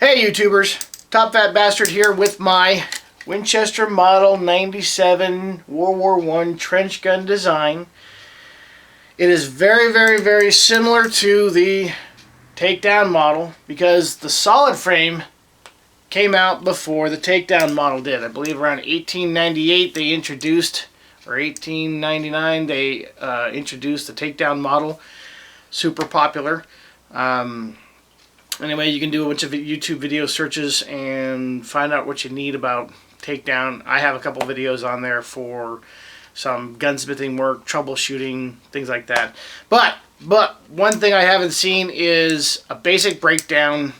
Hey YouTubers, Top Fat Bastard here with my Winchester Model 97 World War I trench gun design. It is very similar to the takedown model because the solid frame came out before the takedown model did. I believe around 1898 they introduced, or 1899 they introduced the takedown model. Super popular. Anyway, you can do a bunch of YouTube video searches and find out what you need about takedown. I have a couple videos on there for some gunsmithing work, troubleshooting, things like that. But one thing I haven't seen is a basic breakdown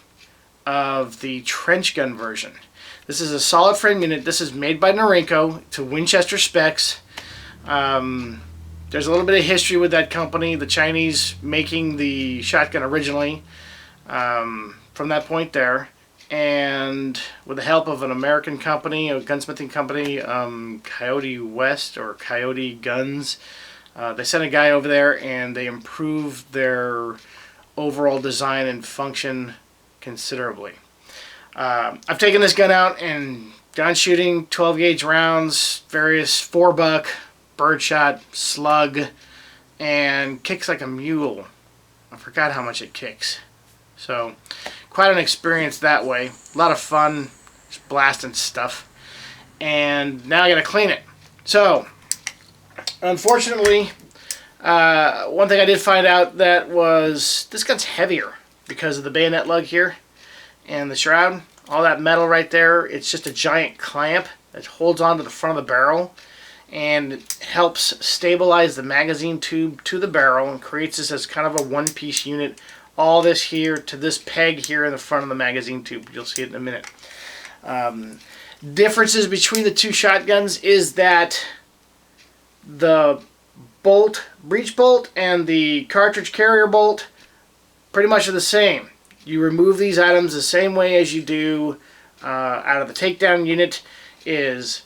of the trench gun version. This is a solid frame unit. This is made by Norinco to Winchester specs. There's a little bit of history with that company. The Chinese making the shotgun originally. From that point there, and with the help of an American company, a gunsmithing company, Coyote West or Coyote Guns, they sent a guy over there and they improved their overall design and function considerably. I've taken this gun out and gone shooting 12 gauge rounds, various 4-buck, birdshot, slug, and kicks like a mule. I forgot how much it kicks. So, quite an experience that way. A lot of fun, just blasting stuff. And now I gotta clean it. So, unfortunately, one thing I did find out that was this gun's heavier because of the bayonet lug here and the shroud. All that metal right there, it's just a giant clamp that holds onto the front of the barrel and helps stabilize the magazine tube to the barrel and creates this as kind of a one-piece unit. All this here to this peg here in the front of the magazine tube. You'll see it in a minute. Differences between the two shotguns is that the bolt, breech bolt, and the cartridge carrier bolt pretty much are the same. You remove these items the same way as you do out of the takedown unit. Is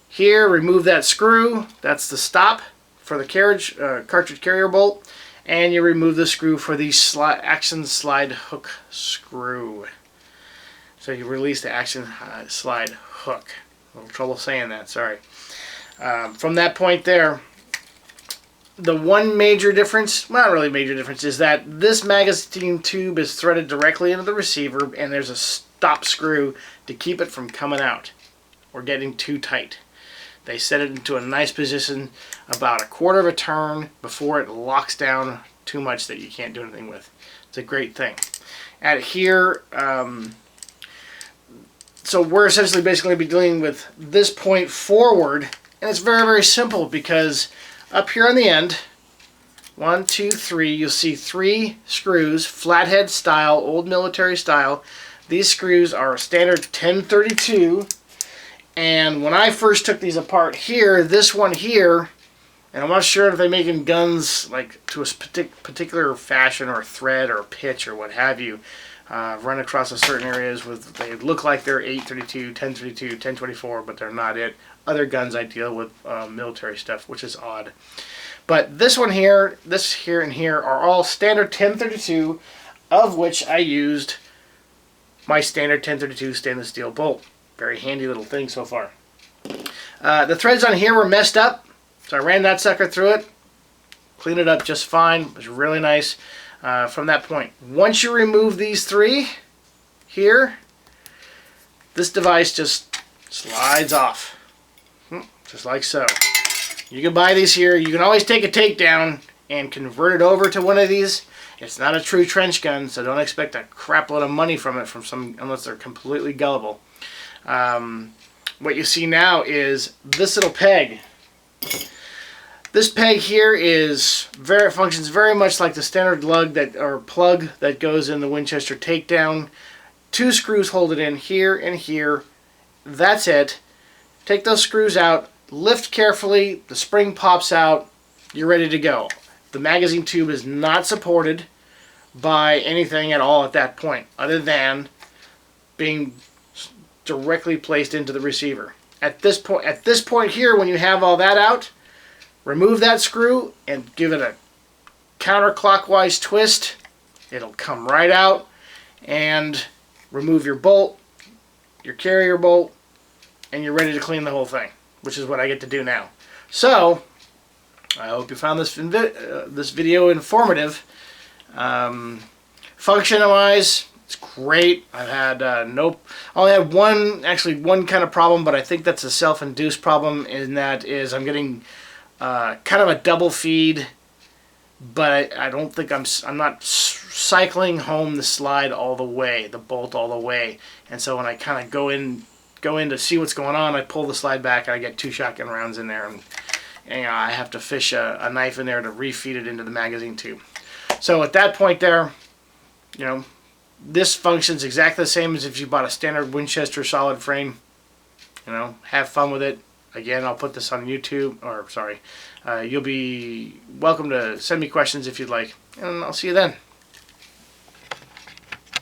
here, remove that screw. That's the stop for the cartridge carrier bolt. And you remove the screw for the action slide hook screw. So you release the action slide hook. A little trouble saying that, sorry. From that point there, the one major difference, well, not really major difference, is that this magazine tube is threaded directly into the receiver and there's a stop screw to keep it from coming out or getting too tight. They set it into a nice position about 1/4 of a turn before it locks down too much that you can't do anything with. It's a great thing. At here, so we're essentially basically going to be dealing with this point forward, and it's very simple because up here on the end, 1, 2, 3, you'll see 3 screws, flathead style, old military style. These screws are standard 1032. And when I first took these apart here, this one here, and I'm not sure if they make in guns like to a particular fashion or thread or pitch or what have you, run across a certain areas with, they look like they're 832, 1032, 1024, but they're not it. Other guns I deal with military stuff, which is odd. But this one here, this here and here are all standard 1032, of which I used my standard 1032 stainless steel bolt. Very handy little thing so far. The threads on here were messed up, so I ran that sucker through it, cleaned it up just fine. It was really nice from that point. Once you remove these 3 here, this device just slides off, just like so. You can buy these here. You can always take a takedown and convert it over to one of these. It's not a true trench gun, so don't expect a crap load of money from it unless they're completely gullible. What you see now is this little peg. This peg here functions very much like the standard lug or plug that goes in the Winchester takedown. 2 screws hold it in here and here. That's it. Take those screws out, lift carefully, the spring pops out, you're ready to go. The magazine tube is not supported by anything at all at that point, other than being directly placed into the receiver. At this point here, when you have all that out, remove that screw and give it a counterclockwise twist. It'll come right out, and remove your bolt, your carrier bolt, and you're ready to clean the whole thing, which is what I get to do now. So, I hope you found this video informative. Function-wise, it's great. I've had I only had one kind of problem, but I think that's a self-induced problem, and that is I'm getting kind of a double feed, but I don't think I'm not cycling home the slide all the way, the bolt all the way, and so when I kind of go in to see what's going on, I pull the slide back and I get 2 shotgun rounds in there, and I have to fish a knife in there to refeed it into the magazine tube. So at that point there, this functions exactly the same as if you bought a standard Winchester solid frame. Have fun with it. Again, I'll put this on YouTube, or sorry, you'll be welcome to send me questions if you'd like, and I'll see you then.